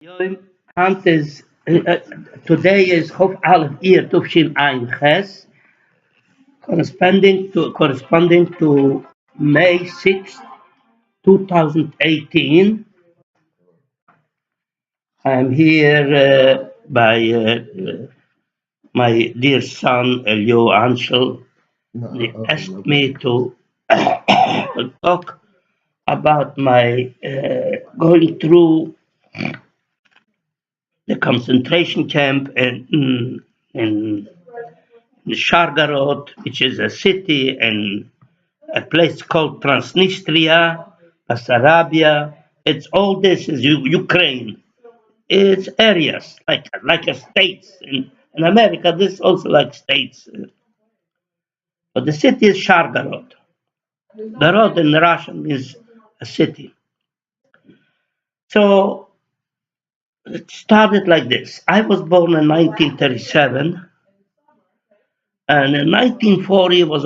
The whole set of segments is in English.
Yom Hunt is today is Hof Aleph Iyar Tufshin Ein Ches, corresponding to May 6, 2018. I'm here by my dear son Elio Anshel. He asked me to talk about my going through the concentration camp in Shargarot, which is a city in a place called Transnistria, Bessarabia. It's all this is Ukraine. It's areas like a states in America. This is also like states, but the city is Shargarot. Garot in Russian means a city. So it started like this. I was born in 1937. And in 1940, I was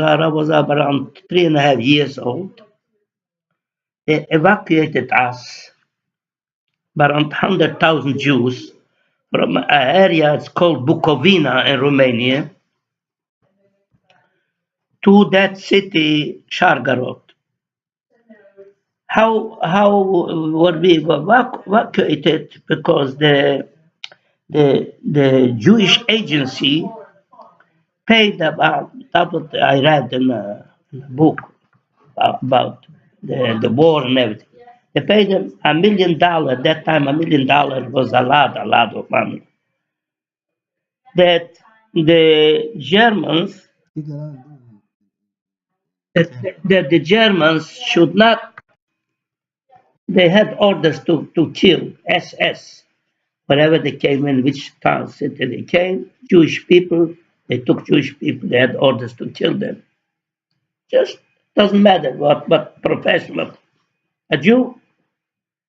around 3.5 years old. They evacuated us, around 100,000 Jews, from an area it's called Bukovina in Romania to that city, Shargarot. How were we evacuated? Because the Jewish agency paid about, that what I read in a book about the war and everything. They paid them $1 million. At that time, $1 million was a lot of money. That the Germans, that the Germans should not. They had orders to kill SS wherever they came in, which town city they came. Jewish people, they took Jewish people. They had orders to kill them. Just doesn't matter what profession. A Jew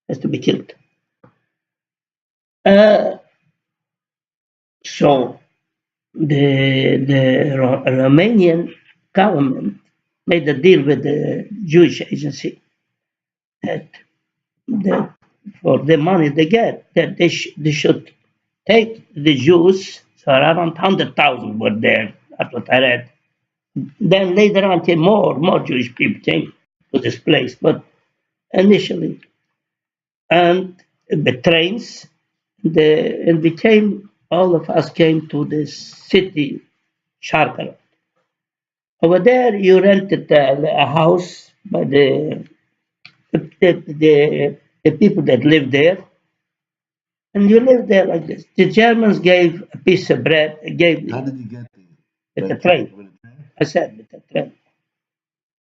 has to be killed. Uh, so the Romanian government made a deal with the Jewish agency that, that for the money they get, that they should take the Jews. So around 100,000 were there. That's what I read. Then later on came more Jewish people came to this place, but initially, and the trains, and we came. All of us came to this city, Sharkar. Over there, you rented a house by the people that live there, and you live there like this. The Germans gave a piece of bread, gave How did you get there? with the By train. with a train? I said with the train.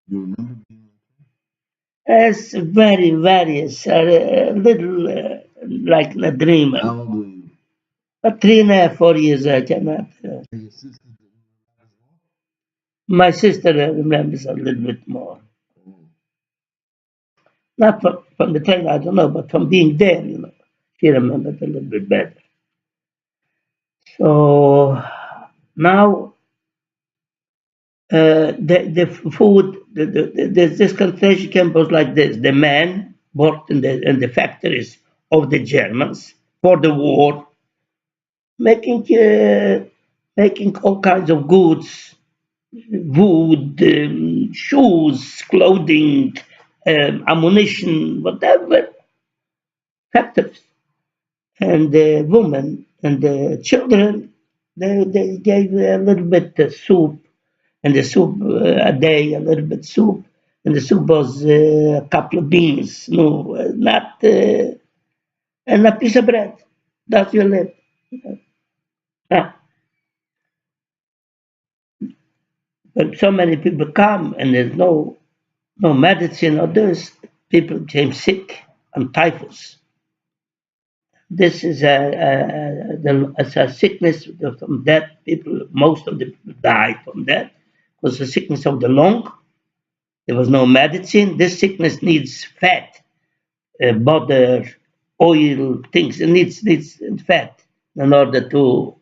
You remember being It's very, it's a little like a dream. how old were you? But 3.5, 4 years, I cannot. And your sister didn't remember as My sister remembers a little bit more. well? Not from the train, I don't know, but from being there. She remembered a little bit better. So now the food, this concentration camp was like this. The men worked in the factories of the Germans for the war, making making all kinds of goods, wood, shoes, clothing, ammunition, whatever, factories. And the women and the children, they gave a little bit of soup, and the soup a day, a little bit soup, and the soup was a couple of beans, no, not, and a piece of bread. That's your live. Ah, but so many people come, and there's no medicine or this. People became sick and typhus. This is it's a sickness from that. People, most of the people died from that. It was a sickness of the lung. There was no medicine. This sickness needs fat, butter, oil, things. It needs fat in order to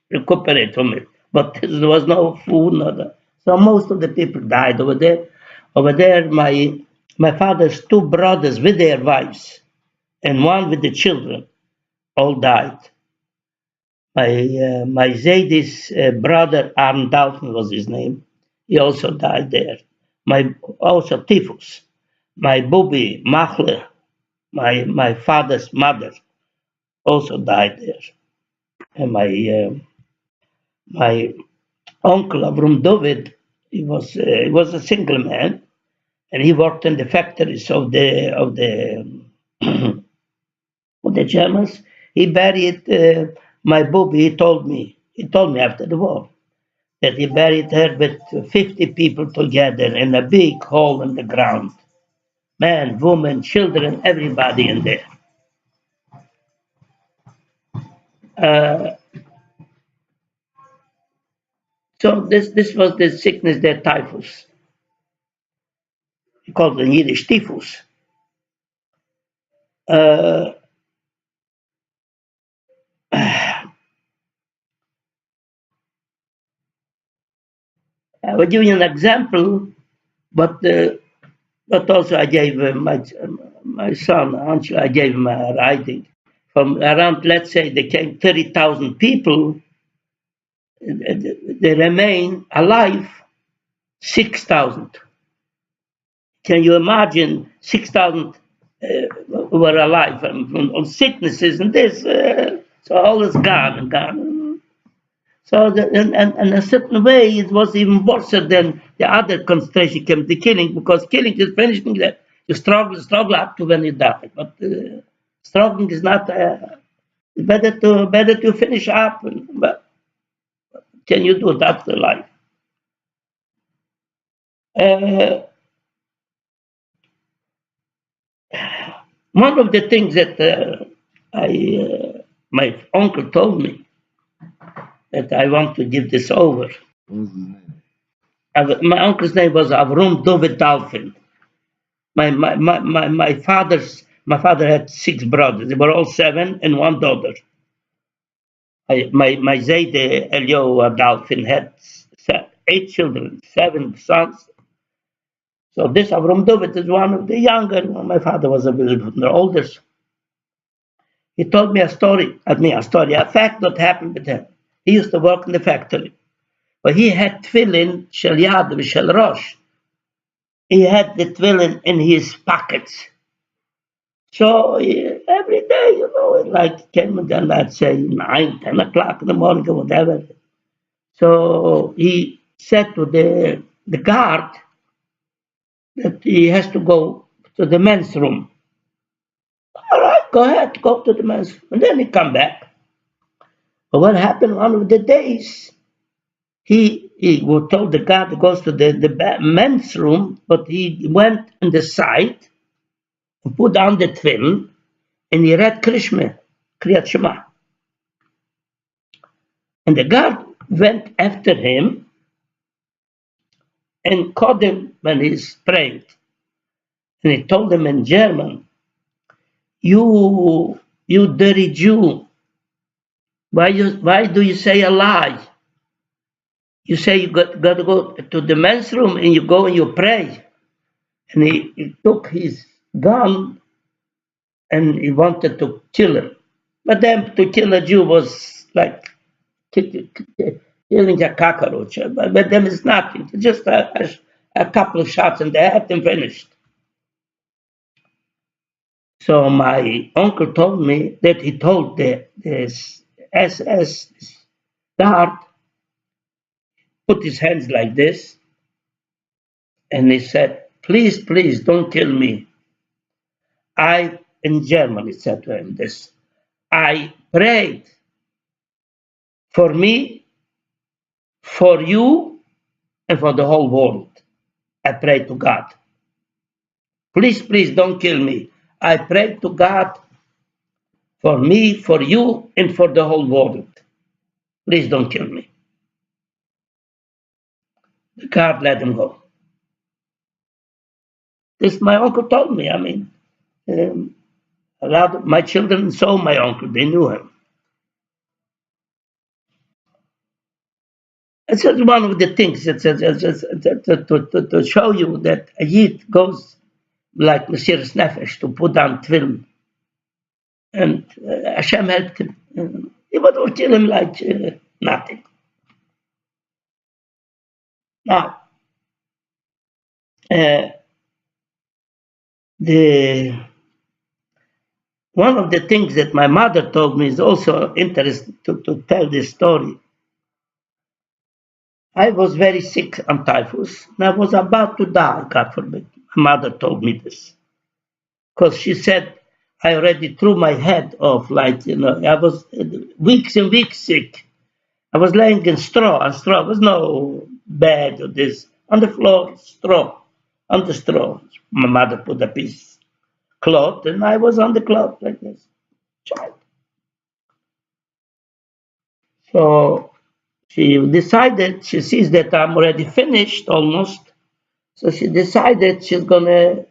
recuperate from it. But there was no food, no other. So most of the people died over there. Over there, my father's two brothers with their wives and one with the children. all died. My Zayd's brother Aron Dalfin was his name. He also died there. My also typhus. My Bubi Machle, my father's mother, also died there. And my uncle Avrum David, he was a single man, and he worked in the factories of the Germans. He buried my Bubi. He told me after the war that he buried her with 50 people together in a big hole in the ground. Men, women, children, everybody in there. Uh, so this was the sickness that typhus. He called it in Yiddish typhus. Uh, I will give you an example, but also I gave my son Angelo, I gave him a writing from around, let's say, they came 30,000 people, they remain alive 6,000. Can you imagine 6,000 were alive on sicknesses and this? So all is gone and gone. So in a certain way, it was even worse than the other concentration camp, the killing, because killing is finishing that you struggle up to when you die. But struggling is not. Better to finish up. But can you do that for life? Uh, One of the things that my uncle told me that I want to give this over. What was his name? My uncle's name was Avron Dalfin. My father had 6 brothers. They were all 7 and 1 daughter. My Zayde Elio Dalfin had 8 children, 7 sons. So this Avram David is one of the younger. My father was a little bit the oldest. He told me a fact that happened with him. He used to work in the factory, but he had tefillin shel yad v'shel rosh. He had the tefillin in his pockets. So every day, like came again, let's say 9, 10 o'clock in the morning or whatever. So he said to the guard that he has to go to the men's room. All right, go ahead, go to the men's room. And then he come back. But what happened one of the days, he was told the guard goes to the men's room, but he went on the side and put down the tefillin and he read Kriyat Shema. And the guard went after him and caught him when he's praying. And he told him in German, you dirty Jew, why do you say a lie? You say you got to go to the men's room and you go and you pray. And he took his gun and he wanted to kill him. But then to kill a Jew was like killing a cockroach. But them is nothing. Just a couple of shots and they had them finished. So my uncle told me that he told this SS guard, put his hands like this, and he said, please, please don't kill me. In German, he said to him this, I prayed for me, for you, and for the whole world. I prayed to God. Please, please don't kill me. I prayed to God for me, for you, and for the whole world. Please don't kill me. The guard let him go. This my uncle told me. Um, a lot of my children saw my uncle. They knew him. It's just one of the things to show you that a Yid goes like Mesiras Nefesh to put down tefillin and Hashem helped him. He would kill him like nothing. Now, uh, the one of the things that my mother told me is also interesting to tell this story. I was very sick on typhus, and I was about to die, God forbid. My mother told me this because she said I already threw my head off, like, I was weeks and weeks sick. I was laying in straw, and straw was no bed or this. On the floor, straw, on the straw. My mother put a piece cloth, and I was on the cloth like this, child. So she decided, she sees that I'm already finished almost. So she decided she's gonna,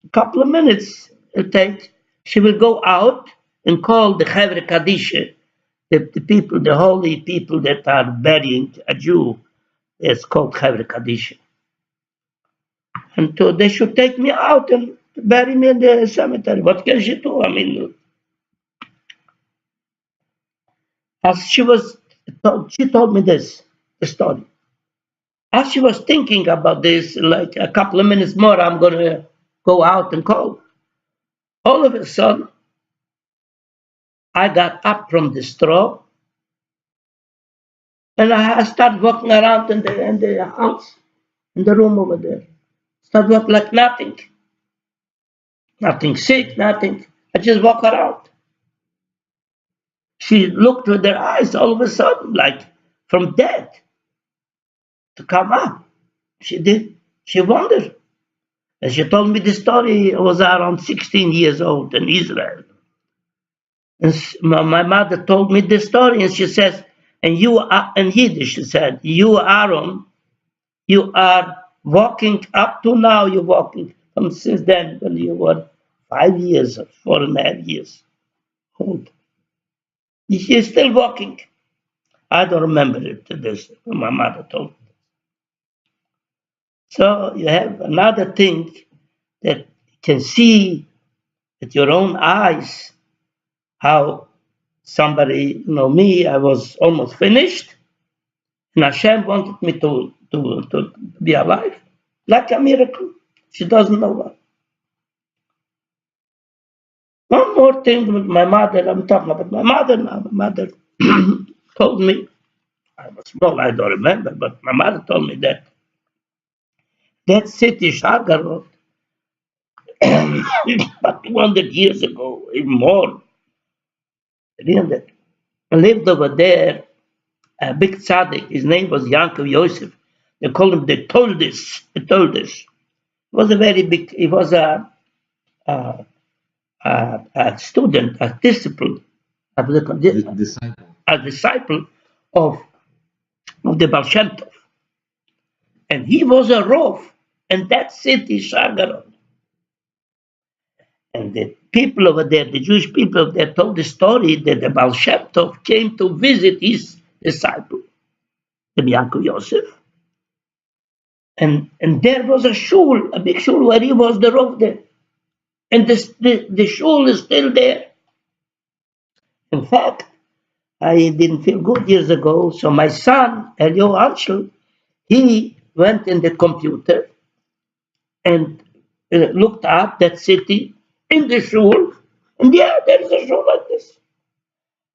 a couple of minutes it'll take, she will go out and call the Chevre Kadisha, the people, the holy people that are burying a Jew. It's called Chevre Kadisha. And so they should take me out and bury me in the cemetery. What can she do? I mean, as she told me this, the story. As she was thinking about this, like a couple of minutes more, I'm going to go out and call. All of a sudden, I got up from the straw and I started walking around in the house, in the room over there. Start walking like nothing, nothing sick, nothing. I just walk around. She looked with her eyes all of a sudden, like from dead to come up. She did. She wondered. And she told me the story. I was around 16 years old in Israel. And my mother told me the story, and she says, and you are, in Yiddish, she said, you, Aaron, you are walking up to now, you're walking from since then when you were 5 years or 4.5 years old. You're still walking. I don't remember it to this. My mother told me. So you have another thing that you can see with your own eyes how somebody, me, I was almost finished, and Hashem wanted me to be alive, like a miracle. She doesn't know what. One more thing with my mother, I'm talking about my mother now. My mother told me, I was small, I don't remember, but my mother told me that that city, Shargarot, about 200 years ago, even more, really, lived over there a big tzaddik. His name was Yankov Yosef. They called him the Toldis. The Toldis. He was a very big. He was a, a student, a disciple, Disciple. a disciple of the Baal Shem Tov. And he was a rov in that city, Shargarot. And the people over there, the Jewish people over there, told the story that the Baal Shem Tov came to visit his disciple, the Yankov Yosef. And there was a shul, a big shul, where he was the rov there. And the shul is still there. In fact, I didn't feel good years ago, so my son, Elio Anshel, he went in the computer and looked up that city in the shul, and yeah, there is a shul like this.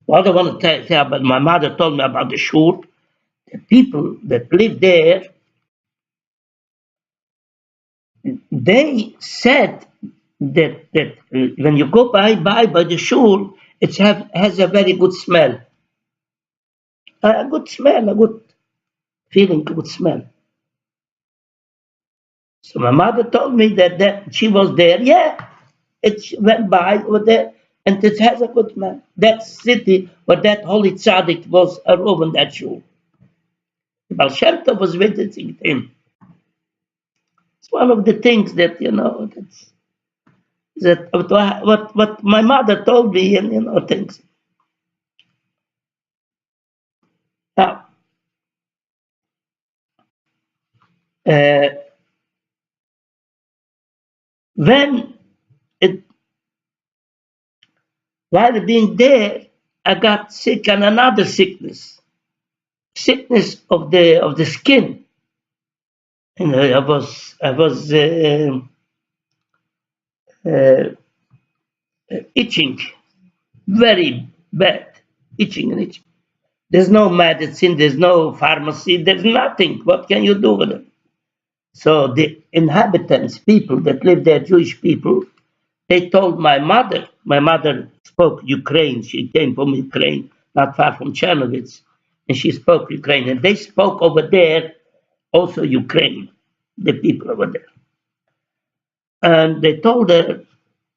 What I want to tell you about, my mother told me about the shul. The people that live there, they said that when you go by the shul, has a very good smell, a good smell, a good feeling, a good smell. So my mother told me that she was there. Yeah, it went by over there, and it has a good smell. That city where that holy tzaddik was a rov in that shul. Baal Shem Tov was visiting him. It's one of the things that that what my mother told me, and things. Now, uh, when it While being there, I got sick and another sickness of the skin. And I was uh, itching, very bad, itching and itching. There's no medicine, there's no pharmacy, there's nothing. What can you do with it? So the inhabitants, people that live there, Jewish people, they told my mother spoke Ukraine, she came from Ukraine, not far from Chernovitz, and she spoke Ukraine, and they spoke over there also Ukraine, the people over there. And they told her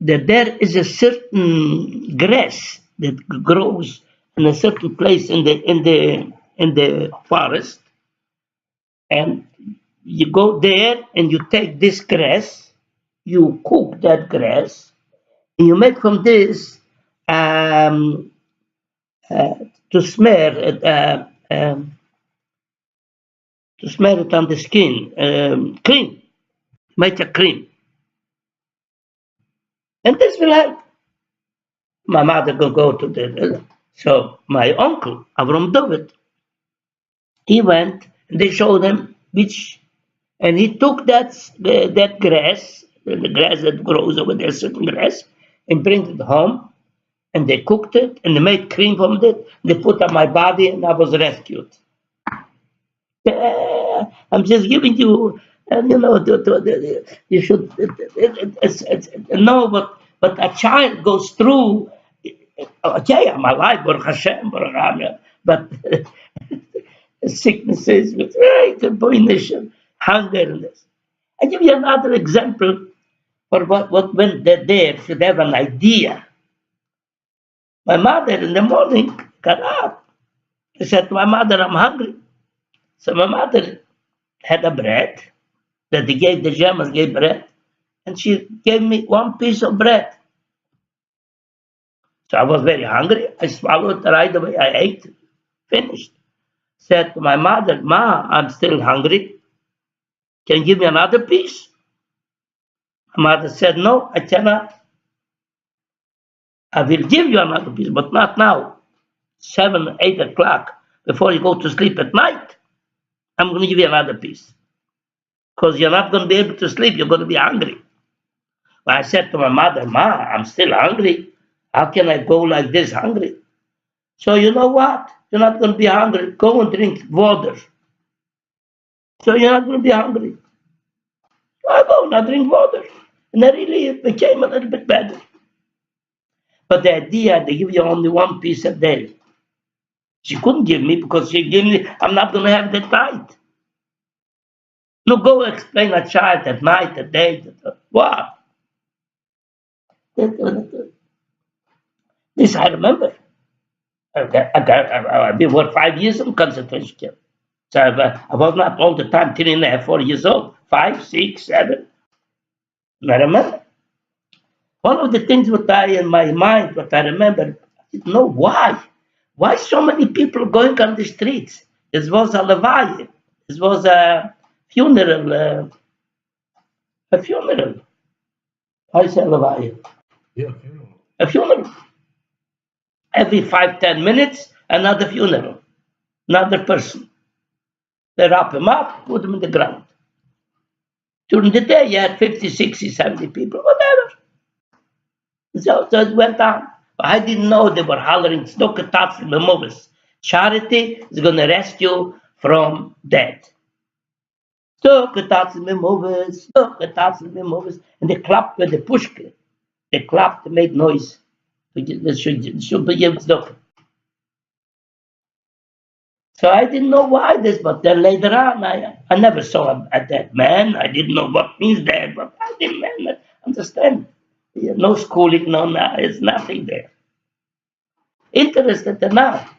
that there is a certain grass that grows in a certain place in the forest, and you go there and you take this grass, you cook that grass, and you make from this um, uh, to smear it, to smear it on the skin, cream, make a cream, and this will help. My mother could go to the. So my uncle, Avram David, he went and they showed him which, and he took that grass, the grass that grows over there, certain grass, and bring it home, and they cooked it, and they made cream from it. They put on my body, and I was rescued. I'm just giving you, you should know what a child goes through. Okay, I'm alive, Baruch Hashem, Baruch Hashem, but sicknesses with abomination, hunger, and this. I give you another example for what when they're there should have an idea. My mother in the morning got up. I said to my mother, I'm hungry. So my mother had a bread that they gave the Germans gave bread, and she gave me one piece of bread. So I was very hungry. I swallowed it right away. I ate, finished. Said to my mother, Ma, I'm still hungry. Can you give me another piece? My mother said, No, I cannot. I will give you another piece, but not now. 7, 8 o'clock before you go to sleep at night. I'm going to give you another piece because you're not going to be able to sleep. You're going to be hungry. Well, I said to my mother, Ma, I'm still hungry. How can I go like this hungry? So you know what? You're not going to be hungry. Go and drink water. So you're not going to be hungry. I go and I drink water. And I really became a little bit better. But the idea, they give you only one piece a day. She couldn't give me because she gave me, I'm not going to have that night. No, go explain a child at night, at day. What? This I remember. We were 5 years in concentration camp. So I was not all the time 3.5, 4 years old. 5, 6, 7. And I remember. One of the things what I in my mind, what I remember, I didn't know why. Why so many people going on the streets? This was a levaya. This was a funeral. A funeral. I say levaya. Yeah, funeral. A funeral. Every 5, 10 minutes, another funeral. Another person. They wrap him up, put him in the ground. During the day, you had 50, 60, 70 people, whatever. So it went on. I didn't know they were hollering, "Snokatats Memovis." Charity is going to rescue from death. Snokatats Memovis, Snokatats Memovis. And they clapped with the pushka. They clapped, they made noise. They should be given tzedakah. So I didn't know why this, but then later on, I never saw a dead man. I didn't know what means dead, but I didn't understand. No schooling, it's nothing there. Interested enough.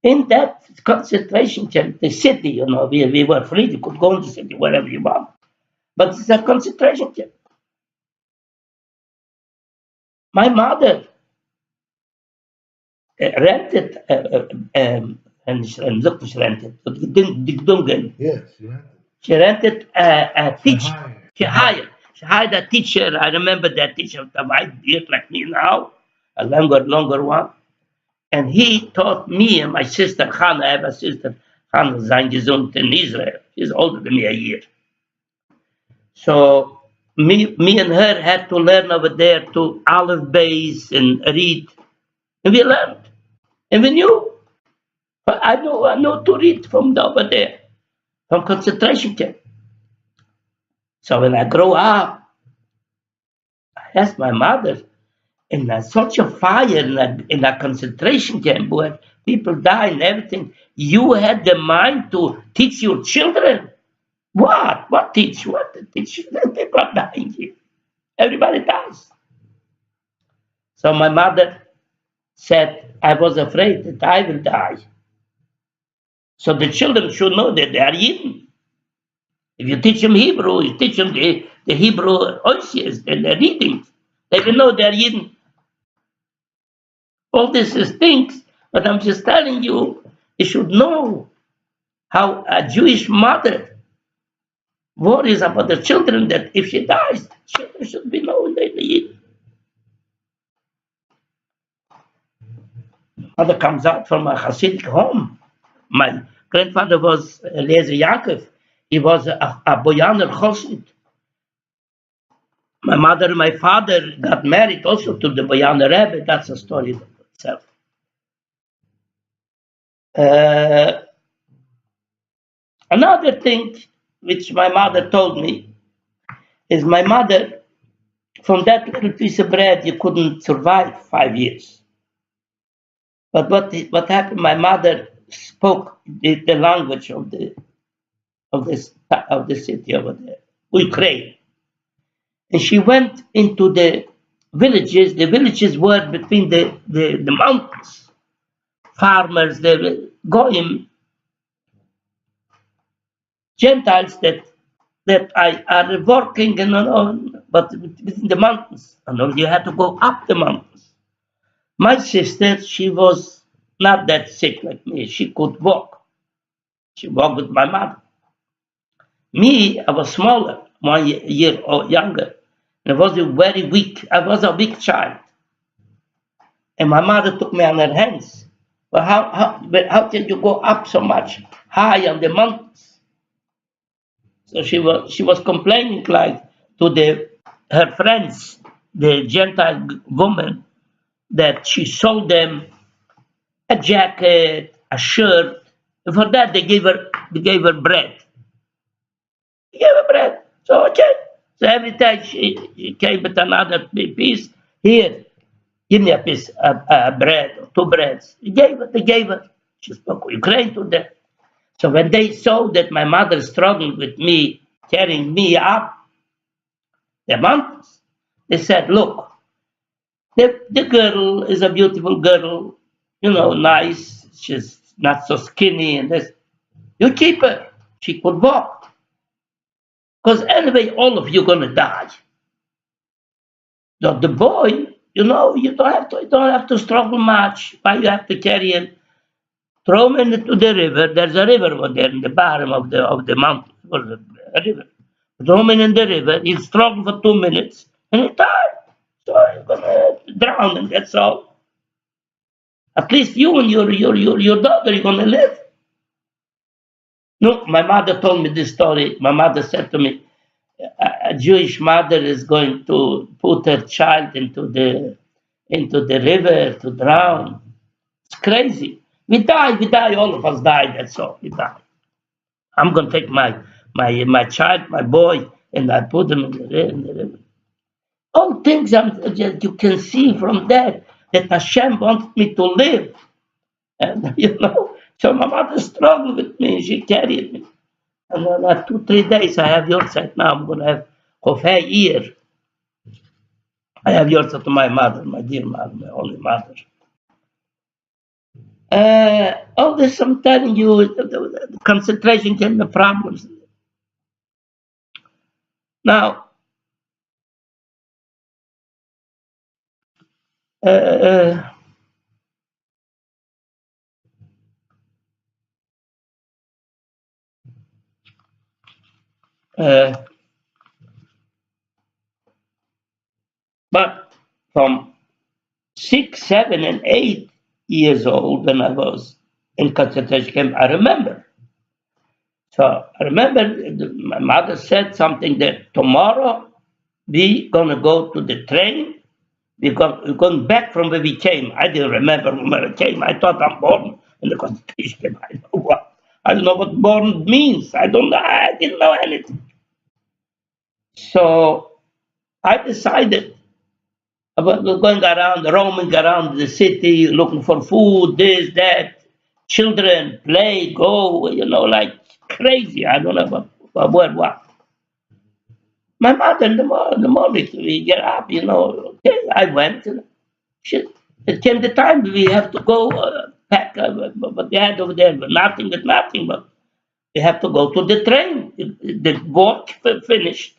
In that concentration camp, the city, we were free. You could go in the city wherever you want. But it's a concentration camp. My mother rented, and look, she rented. Yes, you had She rented a teacher. hired. She hired a teacher. I remember that teacher with a white beard like me now. a longer one. And he taught me and my sister Hannah, I have a sister, Hannah Zangesund in Israel. She's older than me a year. So me and her had to learn over there to Aleph base and read. And we learned. And we knew. But I know to read from over there, from concentration camp. So when I grow up, I asked my mother, in such a fire in a concentration camp where people die and everything, you had the mind to teach your children? What? What teach? What to teach? People are dying here. Everybody dies. So my mother said, I was afraid that I will die. So the children should know that they are Yidden. If you teach them Hebrew, you teach them the Hebrew oisias and the readings, they will know they are Yidden. All this is things, but I'm just telling you, you should know how a Jewish mother worries about the children that if she dies, the children should be knowing they need. Mother comes out from a Hasidic home. My grandfather was Eliezer Yaakov. He was a Boyaner Chosid. My mother and my father got married also to the Boyaner Rebbe. That's a story itself. Uh, Another thing which my mother told me is my mother, from that little piece of bread, you couldn't survive 5 years. But what happened? My mother spoke the language of the city over there, Ukraine, and she went into the villages. The villages were between the mountains. Farmers, the goyim, Gentiles that are working and on, but within the mountains. And you had to go up the mountains. My sister, she was not that sick like me. She could walk. She walked with my mother. Me, I was smaller, 1 year or younger. And I was very weak. I was a weak child. And my mother took me on her hands. But how did you go up so much high on the mountains? So she was complaining like to her friends, the Gentile woman, that she sold them a jacket, a shirt. And for that they gave her bread. They gave her bread. So okay. So every time she came with another piece, here, give me a piece of bread or two breads. They gave her. She spoke Ukraine to them. So when they saw that my mother struggled with me, carrying me up the mountains, they said, look, the girl is a beautiful girl, nice. She's not so skinny and this. You keep her. She could walk. Because anyway, all of you gonna die. So the boy, you don't have to struggle much. Why you have to carry him? Throw him into the river. There's a river over there in the bottom of the mountain. There's a river. Throw him in the river. He'll struggle for 2 minutes and he died. So he's gonna drown and that's all. At least you and your daughter you're gonna live. No, my mother told me this story. My mother said to me, a Jewish mother is going to put her child into the river to drown. It's crazy. We die, all of us die, that's all. We die. I'm gonna take my child, my boy, and I put him in the river. All things you can see from that Hashem wants me to live. And so my mother struggled with me, she carried me. And then 2, 3 days I have your sight now. I'm gonna have of a year. I have yours to my mother, my dear mother, my only mother. All this I'm telling you, the concentration camp, the problems. Now, uh, uh, uh, but from 6, 7, and 8 years old when I was in concentration camp. I remember. So I remember my mother said something that tomorrow we gonna go to the train. We're going back from where we came. I didn't remember from where I came. I thought I'm born in the concentration camp. I don't know what born means. I don't know. I didn't know anything. So I decided about going around, roaming around the city, looking for food, this, that. Children play, go, like crazy. I don't know what. My mother in the morning, we get up, okay, I went. Shit. It came the time we have to go back, but they had over there nothing but nothing, but we have to go to the train. The work finished.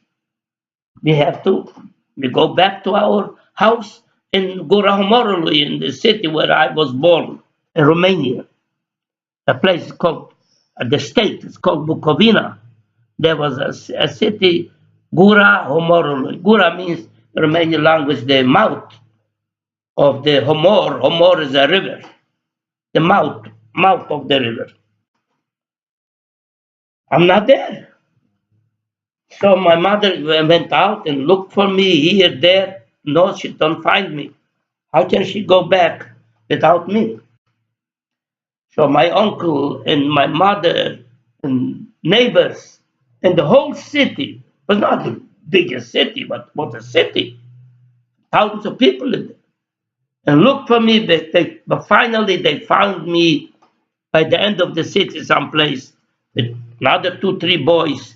We have to we go back to our house in Gurahomorulu in the city where I was born, in Romania. A place called, the state is called Bukovina. There was a city, Gurahomorulu. Gura means Romanian language, the mouth of the Homor. Homor is a river, the mouth of the river. I'm not there. So my mother went out and looked for me here, there. No, she don't find me. How can she go back without me? So my uncle and my mother and neighbors and the whole city was not the biggest city, but was a city. Thousands of people in it. And looked for me, but finally they found me by the end of the city someplace with another two, three boys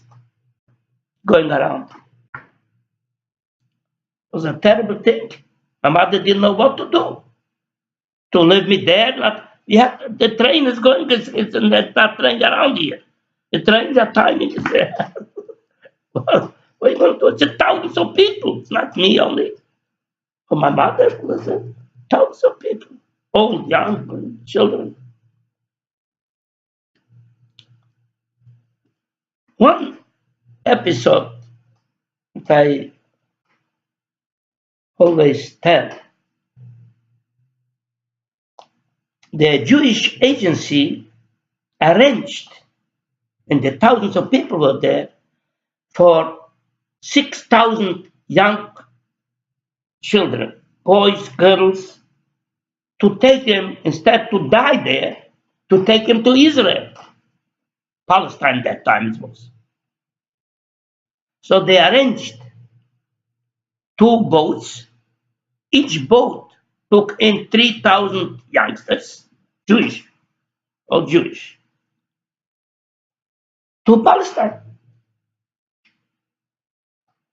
going around. It was a terrible thing. My mother didn't know what to do. To leave me there, yeah, the train is going, it's not train around here. The trains are timing is there. Well, what are you going to do? It's thousands of people. It's not me only. For my mother, was thousands of people. Old, young, children. One episode that I always tell, the Jewish agency arranged, and the thousands of people were there, for 6,000 young children, boys, girls, to take them, instead to die there, to take them to Israel. Palestine that time it was. So they arranged two boats. Each boat took in 3,000 youngsters, Jewish, all Jewish, to Palestine.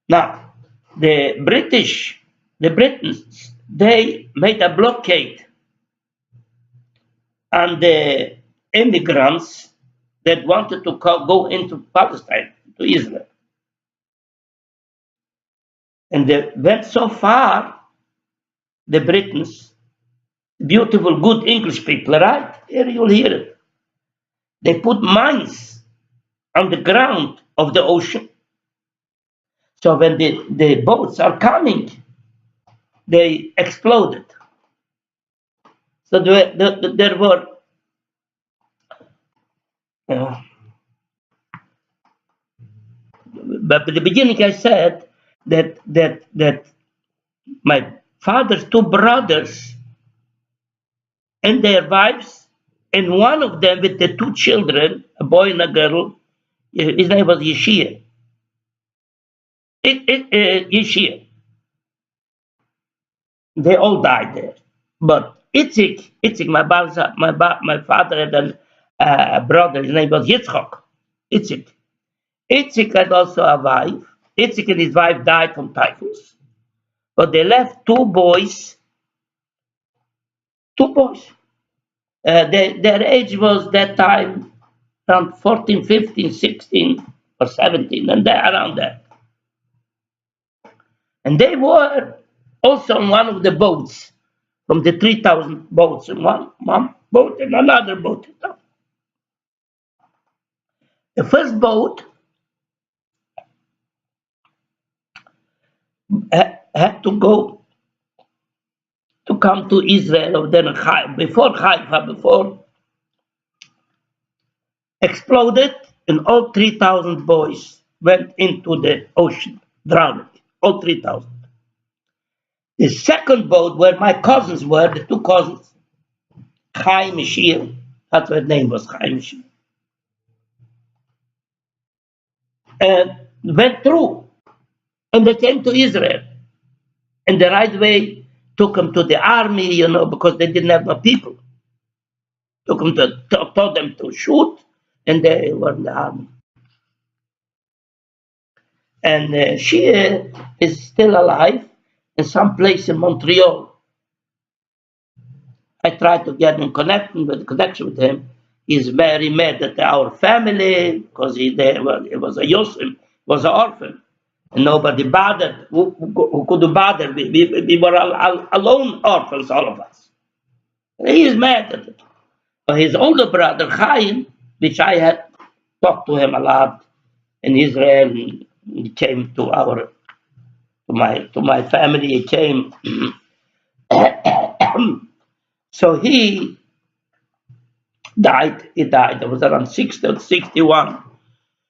Now, the Britons, they made a blockade on the immigrants that wanted to go into Palestine, to Israel. And they went so far, the Britons, beautiful, good English people, right? Here you'll hear it. They put mines on the ground of the ocean. So when the boats are coming, they exploded. So there were, uh, but at the beginning I said that my father's two brothers and their wives, and one of them with the two children, a boy and a girl, his name was Yeshia. Yeshia. They all died there. But Itzik, my father had a brother. His name was Yitzchok. Itzik. Itzik had also a wife. Itzik and his wife died from typhus. But they left two boys. Two boys. Their age was that time around 14, 15, 16, or 17, and they're around there. And they were also on one of the boats from the 3,000 boats in one boat and another boat. The first boat had to go to come to Israel, or then before Haifa, before exploded, and all 3,000 boys went into the ocean, drowned. All 3,000. The second boat where my cousins were, the two cousins, Chaim and Shir, that's what name was, Chaim and Shir, and went through, and they came to Israel. And the right way took them to the army, because they didn't have no people. Took them told them to shoot, and they were in the army. And she is still alive in some place in Montreal. I tried to get in connection with him. He's very mad at our family because he was a Yosem, was an orphan, and nobody bothered. Who could bother? We were alone orphans, all of us. He is mad at it. But his older brother Chaim, which I had talked to him a lot in Israel, he came to my family. He came. So he died. He died. It was around 60 or 61.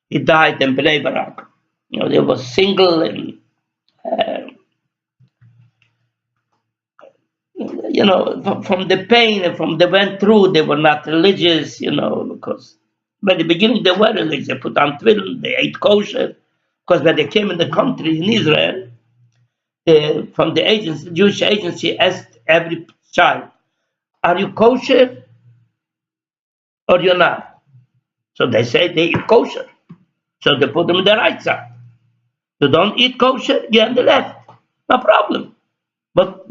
He died in Bnei Barak. They were single, and uh, from the pain and from the went through, they were not religious, because by the beginning they were religious. They put on tefillin, they ate kosher, because when they came in the country in Israel, from the agency, Jewish agency asked every child, "Are you kosher or you're not?" So they say they eat kosher. So they put them on the right side. You don't eat kosher, you're on the left. No problem. But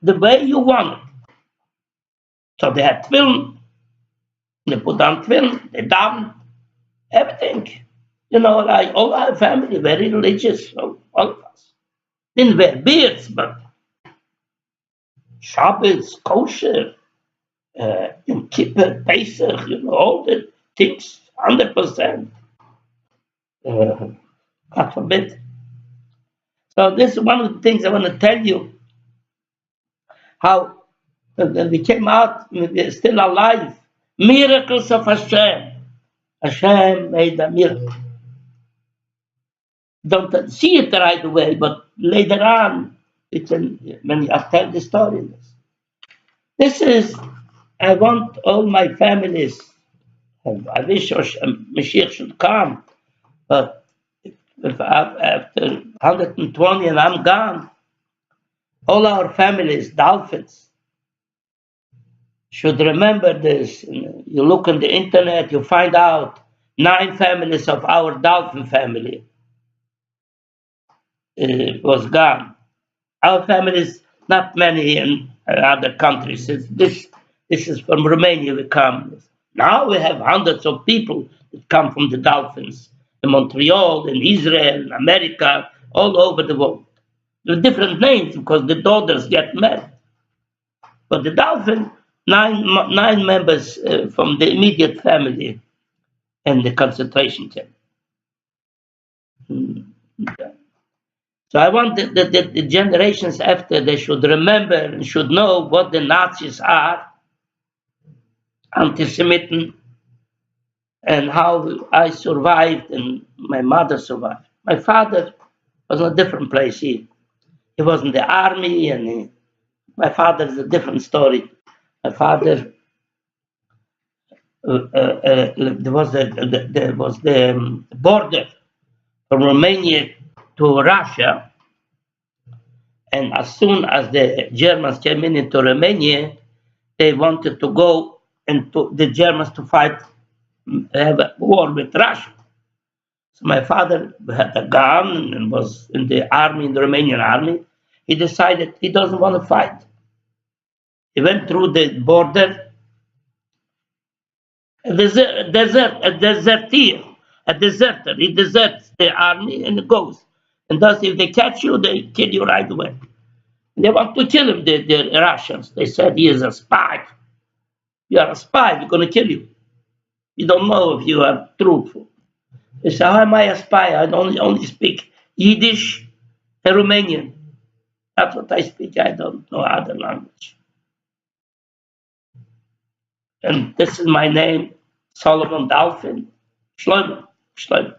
the way you want it. So they had tefillin, they put on tefillin, they daven, everything. Like all our family, very religious, so all of us. Didn't wear beards, but Shabbos, kosher, Yom Kippur, Pesach, all the things, 100%. God forbid. So this is one of the things I want to tell you, how when we came out, we're still alive. Miracles of Hashem. Hashem made a miracle. Don't see it right away, but later on, when I tell the story. This is, I want all my families, and I wish Mashiach should come, but if after 120 and I'm gone, all our families, Dolphins, should remember this. You look on the internet, you find out 9 families of our Dolphin family was gone. Our families, not many in other countries. This is from Romania we come. Now we have hundreds of people that come from the Dolphins in Montreal, in Israel, in America, all over the world. With different names because the daughters get married. But the Dolphin, nine members from the immediate family in the concentration camp. So I want the generations after, they should remember and should know what the Nazis are, anti-Semitism, and how I survived and my mother survived. My father was in a different place. He was in the army, and my father is a different story. My father, there was the border from Romania to Russia, and as soon as the Germans came into Romania, they wanted to go into the Germans to fight, have a war with Russia. So my father had a gun and was in the army, in the Romanian army. He decided he doesn't want to fight. He went through the border, a deserter. He deserts the army and goes. And thus, if they catch you, they kill you right away. They want to kill him, the Russians. They said he is a spy. You are a spy, we're going to kill you. You don't know if you are truthful. They say, how am I a spy? I only speak Yiddish and Romanian. That's what I speak. I don't know other language. And this is my name, Solomon Dalfin. Shlomo. Shlomo.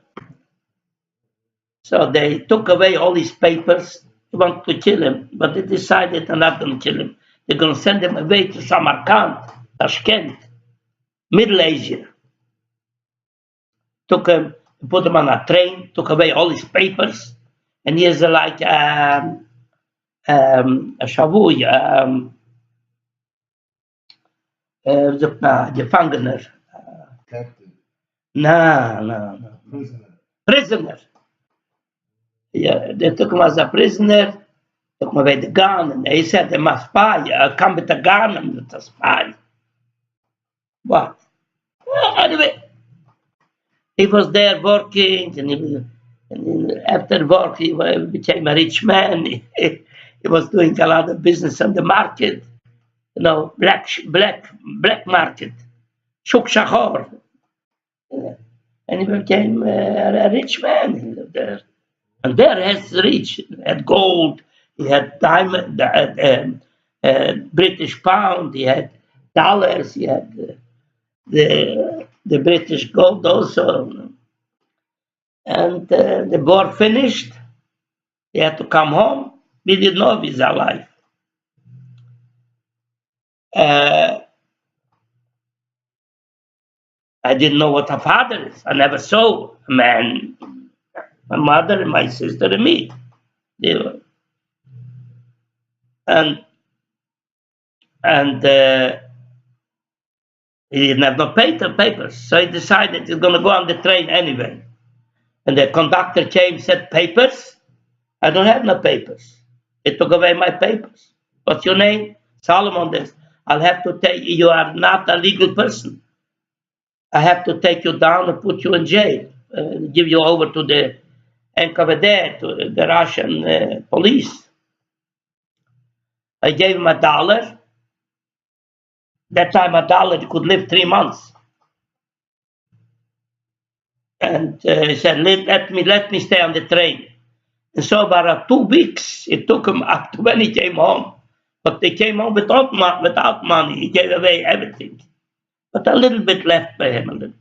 So they took away all his papers. They want to kill him, but they decided they're not going to kill him. They're going to send him away to Samarkand, Tashkent, Middle Asia. Took him, put him on a train, took away all his papers, and he is like a Shavui, Gefangener. Captain. No. Prisoner. Prisoner. Yeah, they took him as a prisoner, took him away the gun, and they said they must spy. Come with a gun and with a spy. What? Anyway, he was there working, and after work he became a rich man. He was doing a lot of business on the market, black market, shuk shachor, and he became a rich man. He lived there. And there has rich. He had gold, he had diamond, British pound, he had dollars, he had the British gold also. And the war finished. He had to come home. We didn't know if he's alive. Uh, I didn't know what a father is. I never saw a man. My mother and my sister and me. They were, and and he didn't have no papers, so he decided he's going to go on the train anyway. And the conductor came, said, "Papers? I don't have no papers. He took away my papers. What's your name?" "Solomon." This. "I'll have to take you. You are not a legal person. I have to take you down and put you in jail, give you over to the NKVD, to the Russian police." I gave him $1. That time $1 you could live 3 months. And he said, let me stay on the train. And so about 2 weeks it took him up to when he came home. But they came home without money. He gave away everything. But a little bit left by him. A little.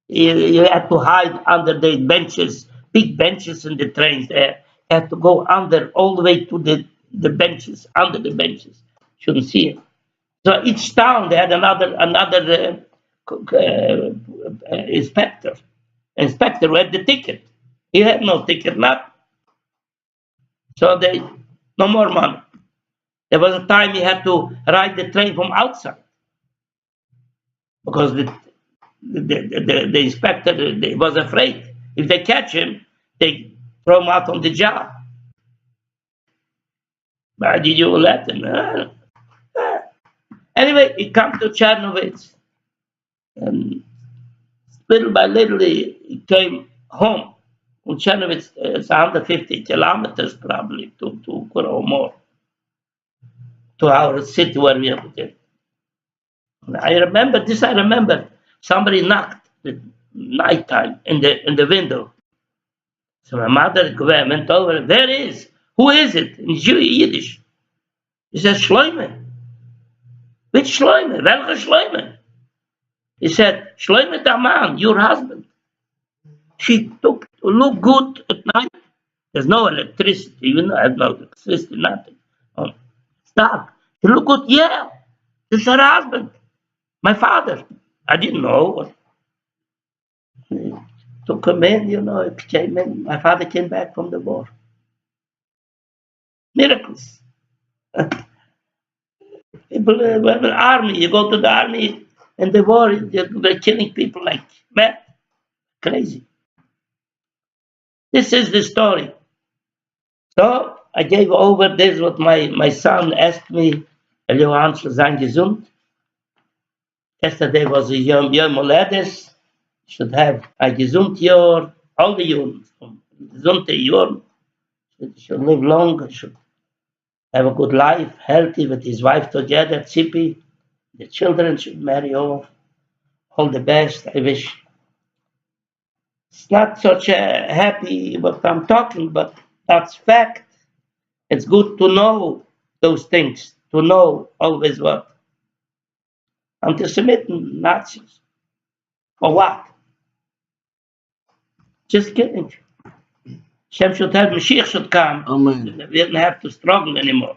He had to hide under the benches, big benches in the trains there. He had to go under all the way to the benches, under the benches. Shouldn't see him. So each town they had another inspector. Inspector had the ticket. He had no ticket, not. So they no more money. There was a time he had to ride the train from outside because the inspector was afraid. If they catch him, they throw him out on the job. Why did you let him? Anyway, he come to Chernovitz, and little by little he came home. From Chernovitz, it's 150 kilometers probably to or more to our city where we are. I remember this. I remember somebody knocked at nighttime in the window. So my mother went over. "Where is? Who is it?" In Yiddish. He said, "Shloime." "Which Shloime? Welcher Shloime?" He said, "Shloime Daman, your husband." She took to look good at night. There's no electricity. I have no electricity, nothing. Oh, it's dark. She look good. Yeah, this is her husband, my father. I didn't know. Took him in, it came in. My father came back from the war. Miracles. People were the army. You go to the army and the war, they were killing people like mad, crazy. This is the story. So I gave over. This is what my son asked me. Johann sein gesund. Yesterday was a Yom Moledes. Should have a gesund Jahr. All the Yom. Gesunde Jahr. Should live long. Should have a good life, healthy with his wife together, Tzipi. The children should marry off. All the best. I wish. It's not such a happy what I'm talking, but that's fact. It's good to know those things, to know always what. Anti-Semitic Nazis. For what? Just kidding. Hashem should have Mashiach should come. Amen. We didn't have to struggle anymore.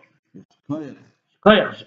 Koyach. Koyach,